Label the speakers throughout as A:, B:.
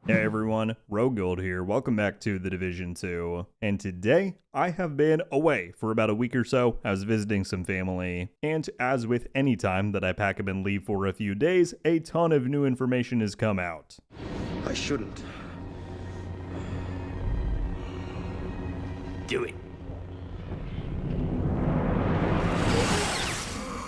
A: Hey everyone, RogueGold here. Welcome back to The Division 2. And today, I have been away for about a week or so. I was visiting some family. And as with any time that I pack up and leave for a few days, a ton of new information has come out.
B: I shouldn't.
C: Do it.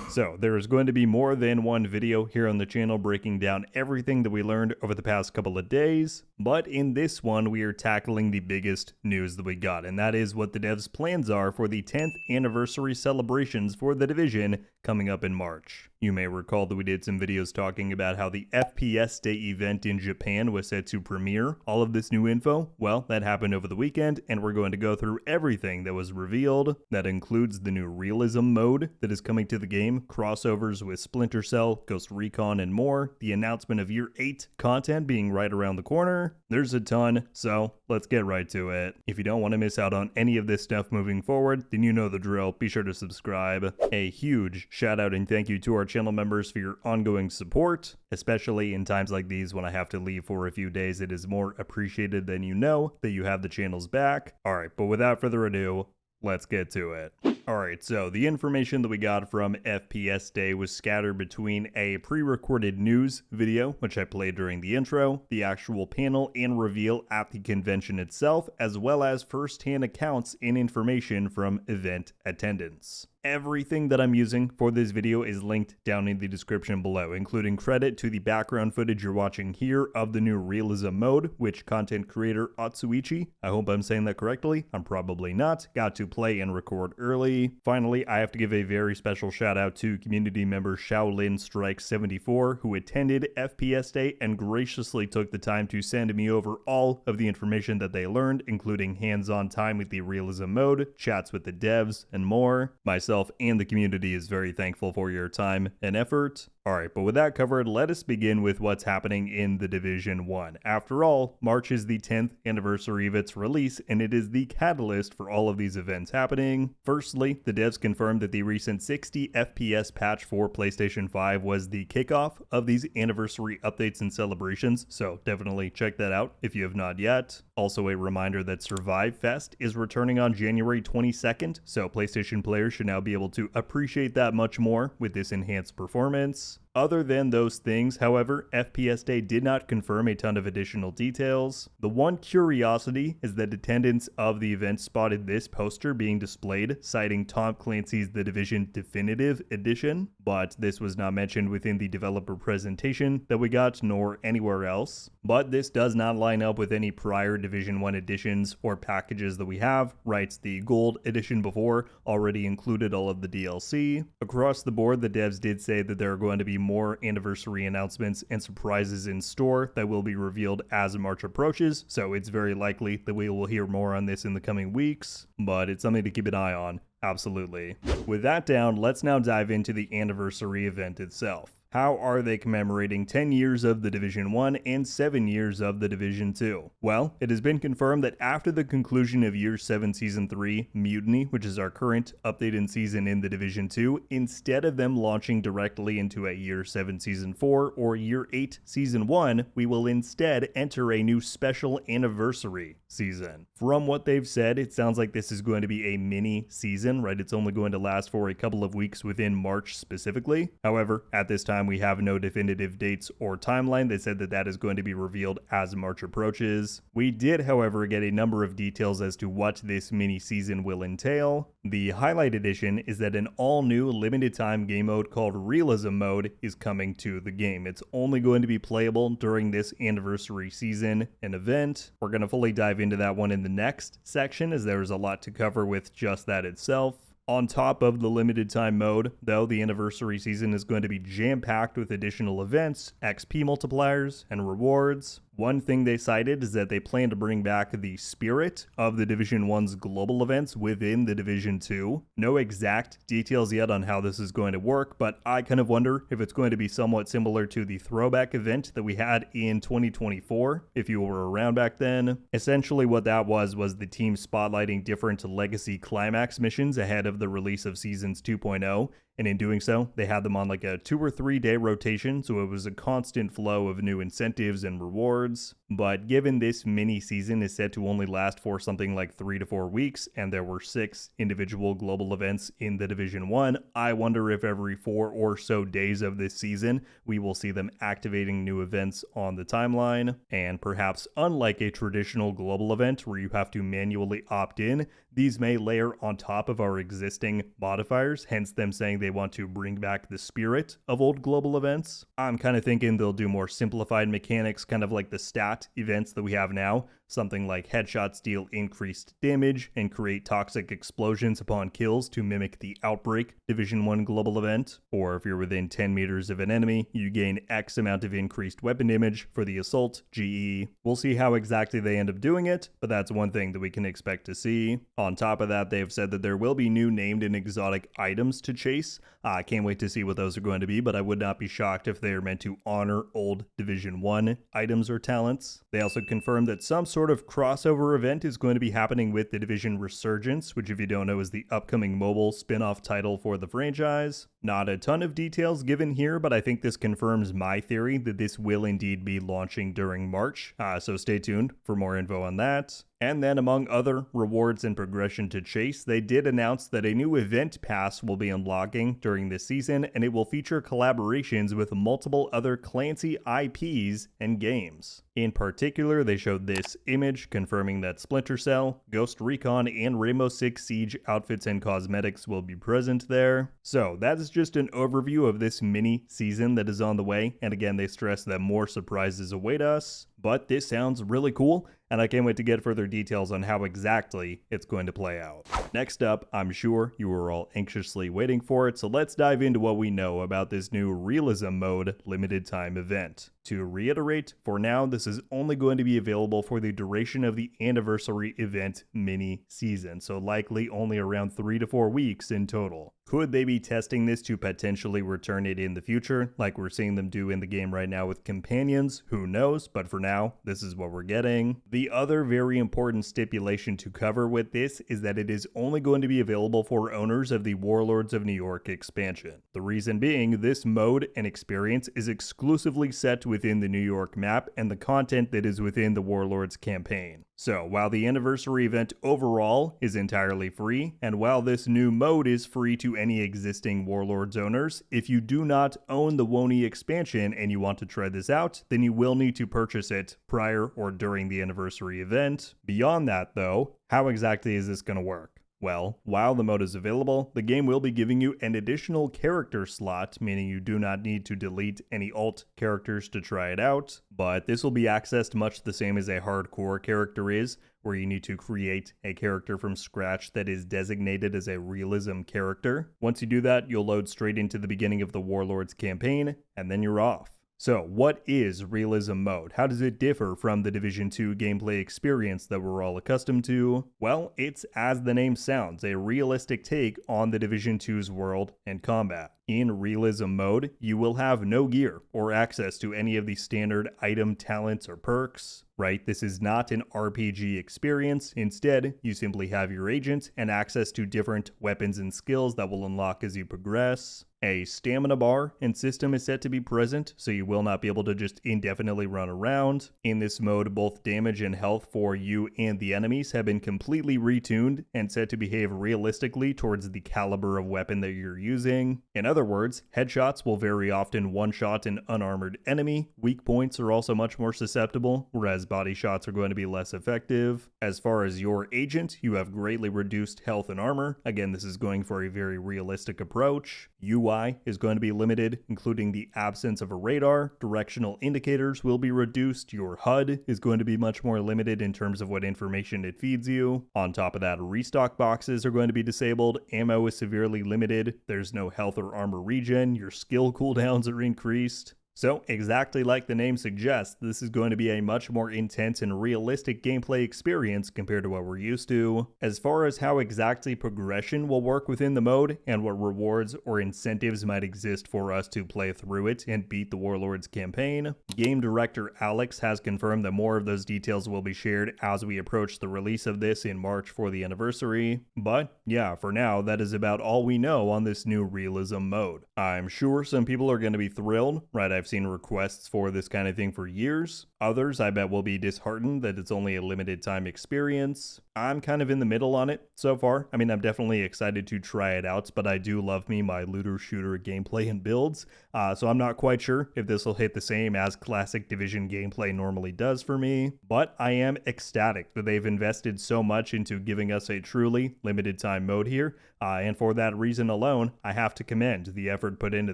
A: So there is going to be more than one video here on the channel breaking down everything that we learned over the past couple of days, but in this one we are tackling the biggest news that we got, and that is what the devs' plans are for the 10th anniversary celebrations for The Division coming up in March. You may recall that we did some videos talking about how the FPS Day event in Japan was set to premiere all of this new info. Well, that happened over the weekend, and we're going to go through everything that was revealed. That includes the new Realism Mode that is coming to the game, crossovers with Splinter Cell, Ghost Recon, and more, the announcement of Year 8 content being right around the corner. There's a ton, so let's get right to it. If you don't want to miss out on any of this stuff moving forward, then you know the drill. Be sure to subscribe. A huge shout out and thank you to our channel members for your ongoing support, especially in times like these when I have to leave for a few days. It is more appreciated than you know that you have the channel's back. Alright, but without further ado, let's get to it. Alright, so the information that we got from FPS Day was scattered between a pre-recorded news video, which I played during the intro, the actual panel and reveal at the convention itself, as well as first-hand accounts and information from event attendants. Everything that I'm using for this video is linked down in the description below, including credit to the background footage you're watching here of the new Realism Mode, which content creator Atsuichi, I hope I'm saying that correctly, I'm probably not, got to play and record early. Finally, I have to give a very special shout out to community member Shaolin Strike 74, who attended FPS Day and graciously took the time to send me over all of the information that they learned, including hands-on time with the Realism Mode, chats with the devs, and more. Myself and the community is very thankful for your time and effort. Alright, but with that covered, let us begin with what's happening in The Division 1. After all, March is the 10th anniversary of its release, and it is the catalyst for all of these events happening. Firstly, the devs confirmed that the recent 60 FPS patch for PlayStation 5 was the kickoff of these anniversary updates and celebrations, so definitely check that out if you have not yet. Also a reminder that Survive Fest is returning on January 22nd, so PlayStation players should now be able to appreciate that much more with this enhanced performance. Other than those things, however, FPS Day did not confirm a ton of additional details. The one curiosity is that attendants of the event spotted this poster being displayed, citing Tom Clancy's The Division Definitive Edition, but this was not mentioned within the developer presentation that we got, nor anywhere else. But this does not line up with any prior Division 1 editions or packages that we have, right? The Gold edition before already included all of the DLC. Across the board, the devs did say that there are going to be more anniversary announcements and surprises in store that will be revealed as March approaches, so it's very likely that we will hear more on this in the coming weeks, but it's something to keep an eye on. Absolutely. With that down, let's now dive into the anniversary event itself. How are they commemorating 10 years of The Division 1 and 7 years of The Division 2? Well, it has been confirmed that after the conclusion of Year 7 Season 3, Mutiny, which is our current updated season in The Division 2, instead of them launching directly into a Year 7 Season 4 or Year 8 Season 1, we will instead enter a new special anniversary season. From what they've said, it sounds like this is going to be a mini season, right? It's only going to last for a couple of weeks within March specifically. However, at this time, we have no definitive dates or timeline. They said that that is going to be revealed as March approaches. We did, however, get a number of details as to what this mini season will entail. The highlight edition is that an all-new limited time game mode called Realism Mode is coming to the game. It's only going to be playable during this anniversary season and event. We're going to fully dive into that one in the next section, as there is a lot to cover with just that itself. On top of the limited time mode, though, the anniversary season is going to be jam-packed with additional events, XP multipliers, and rewards. One thing they cited is that they plan to bring back the spirit of the Division 1's global events within the Division 2. No exact details yet on how this is going to work, but I kind of wonder if it's going to be somewhat similar to the throwback event that we had in 2024, if you were around back then. Essentially what that was the team spotlighting different legacy climax missions ahead of the release of Seasons 2.0, and in doing so, they had them on like a 2 or 3 day rotation, so it was a constant flow of new incentives and rewards. But given this mini season is set to only last for something like 3 to 4 weeks, and there were 6 individual global events in the Division 1, I wonder if every 4 or so days of this season, we will see them activating new events on the timeline. And perhaps unlike a traditional global event where you have to manually opt in, these may layer on top of our existing modifiers, hence them saying they want to bring back the spirit of old global events. I'm kind of thinking they'll do more simplified mechanics, kind of like the stat events that we have now. Something like headshots deal increased damage and create toxic explosions upon kills to mimic the Outbreak Division 1 global event. Or if you're within 10 meters of an enemy, you gain X amount of increased weapon damage for the Assault GE. We'll see how exactly they end up doing it, but that's one thing that we can expect to see. On top of that, they've said that there will be new named and exotic items to chase. I can't wait to see what those are going to be, but I would not be shocked if they are meant to honor old Division 1 items or talents. They also confirmed that some sort of crossover event is going to be happening with the Division Resurgence, which if you don't know is the upcoming mobile spin-off title for the franchise. Not a ton of details given here, but I think this confirms my theory that this will indeed be launching during March, so stay tuned for more info on that. And then among other rewards and progression to chase, they did announce that a new event pass will be unlocking during this season, and it will feature collaborations with multiple other Clancy IPs and games. In particular, they showed this image confirming that Splinter Cell, Ghost Recon, and Rainbow Six Siege outfits and cosmetics will be present there. So that is just an overview of this mini season that is on the way, and again they stress that more surprises await us. But this sounds really cool, and I can't wait to get further details on how exactly it's going to play out. Next up, I'm sure you are all anxiously waiting for it, so let's dive into what we know about this new Realism Mode limited time event. To reiterate, for now, this is only going to be available for the duration of the anniversary event mini season, so likely only around 3 to 4 weeks in total. Could they be testing this to potentially return it in the future, like we're seeing them do in the game right now with companions? Who knows, but for now, this is what we're getting. The other very important stipulation to cover with this is that it is only going to be available for owners of the Warlords of New York expansion. The reason being, this mode and experience is exclusively set within the New York map and the content that is within the Warlords campaign. So while the anniversary event overall is entirely free, and while this new mode is free to any existing Warlords owners, if you do not own the WONI expansion and you want to try this out, then you will need to purchase it prior or during the anniversary event. Beyond that though, how exactly is this going to work? Well, while the mode is available, the game will be giving you an additional character slot, meaning you do not need to delete any alt characters to try it out, but this will be accessed much the same as a hardcore character is, where you need to create a character from scratch that is designated as a realism character. Once you do that, you'll load straight into the beginning of the Warlords campaign, and then you're off. So, what is Realism Mode? How does it differ from the Division 2 gameplay experience that we're all accustomed to? Well, it's, as the name sounds, a realistic take on the Division 2's world and combat. In Realism Mode, you will have no gear or access to any of the standard item, talents, or perks. Right? This is not an RPG experience. Instead, you simply have your agent and access to different weapons and skills that will unlock as you progress. A stamina bar and system is set to be present, so you will not be able to just indefinitely run around. In this mode, both damage and health for you and the enemies have been completely retuned and set to behave realistically towards the caliber of weapon that you're using. In other words, headshots will very often one-shot an unarmored enemy. Weak points are also much more susceptible, whereas body shots are going to be less effective. As far as your agent, you have greatly reduced health and armor. Again, this is going for a very realistic approach. UI is going to be limited, including the absence of a radar. Directional indicators will be reduced. Your HUD is going to be much more limited in terms of what information it feeds you. On top of that, restock boxes are going to be disabled. Ammo is severely limited. There's no health or armor regen. Your skill cooldowns are increased. So, exactly like the name suggests, this is going to be a much more intense and realistic gameplay experience compared to what we're used to. As far as how exactly progression will work within the mode, and what rewards or incentives might exist for us to play through it and beat the Warlord's campaign, game director Alex has confirmed that more of those details will be shared as we approach the release of this in March for the anniversary. But yeah, for now, that is about all we know on this new realism mode. I'm sure some people are going to be thrilled, right? I've seen requests for this kind of thing for years. Others, I bet, will be disheartened that it's only a limited time experience. I'm kind of in the middle on it so far. I mean, I'm definitely excited to try it out, but I do love me my looter shooter gameplay and builds, so I'm not quite sure if this will hit the same as classic Division gameplay normally does for me, but I am ecstatic that they've invested so much into giving us a truly limited time mode here, and for that reason alone, I have to commend the effort put into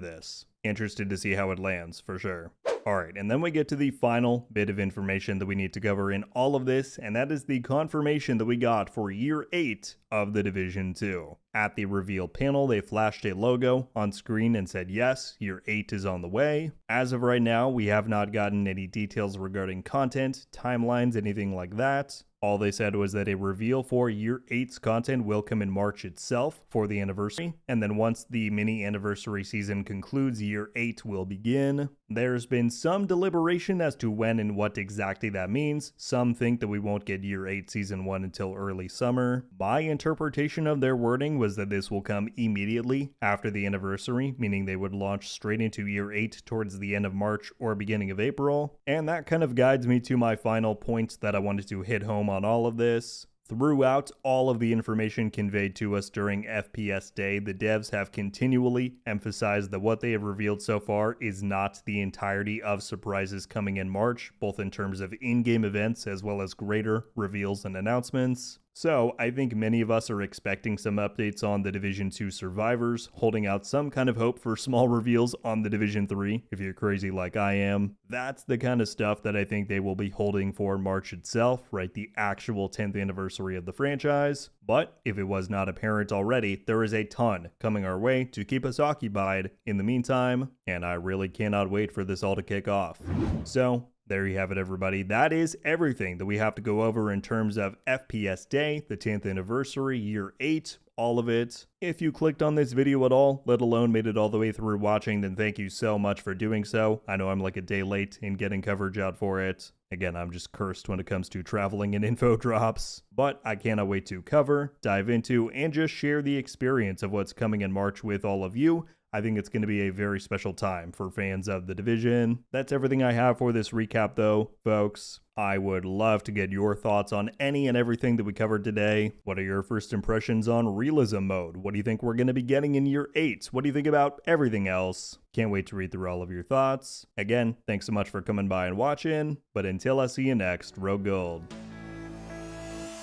A: this. Interested to see how it lands, for sure. Alright, and then we get to the final bit of information that we need to cover in all of this, and that is the confirmation that we got for Year 8 of The Division 2. At the reveal panel, they flashed a logo on screen and said, yes, Year 8 is on the way. As of right now, we have not gotten any details regarding content, timelines, anything like that. All they said was that a reveal for Year 8's content will come in March itself for the anniversary, and then once the mini anniversary season concludes, Year 8 will begin. There's been some deliberation as to when and what exactly that means. Some think that we won't get Year 8 Season 1 until early summer. My interpretation of their wording was that this will come immediately after the anniversary, meaning they would launch straight into Year 8 towards the end of March or beginning of April. And that kind of guides me to my final point that I wanted to hit home on all of this. Throughout all of the information conveyed to us during FPS Day, the devs have continually emphasized that what they have revealed so far is not the entirety of surprises coming in March, both in terms of in-game events as well as greater reveals and announcements. So, I think many of us are expecting some updates on the Division 2 survivors, holding out some kind of hope for small reveals on the Division 3, if you're crazy like I am. That's the kind of stuff that I think they will be holding for March itself, right? The actual 10th anniversary of the franchise. But, if it was not apparent already, there is a ton coming our way to keep us occupied in the meantime, and I really cannot wait for this all to kick off. So, there you have it, everybody. That is everything that we have to go over in terms of FPS Day, the 10th anniversary, Year 8, all of it. If you clicked on this video at all, let alone made it all the way through watching, then thank you so much for doing so. I know I'm like a day late in getting coverage out for it. Again, I'm just cursed when it comes to traveling and info drops, but I cannot wait to cover, dive into, and just share the experience of what's coming in March with all of you. I think it's going to be a very special time for fans of The Division. That's everything I have for this recap though, folks. I would love to get your thoughts on any and everything that we covered today. What are your first impressions on Realism Mode? What do you think we're going to be getting in Year 8? What do you think about everything else? Can't wait to read through all of your thoughts. Again, thanks so much for coming by and watching, but until I see you next, RogueGold.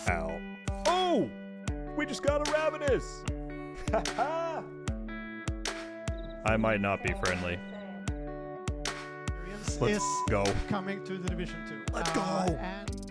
A: Ow. Oh! We just got a Ravenous! Haha! I might not be friendly. Let's go.
B: Coming to the Division 2.
A: Let's go!
B: And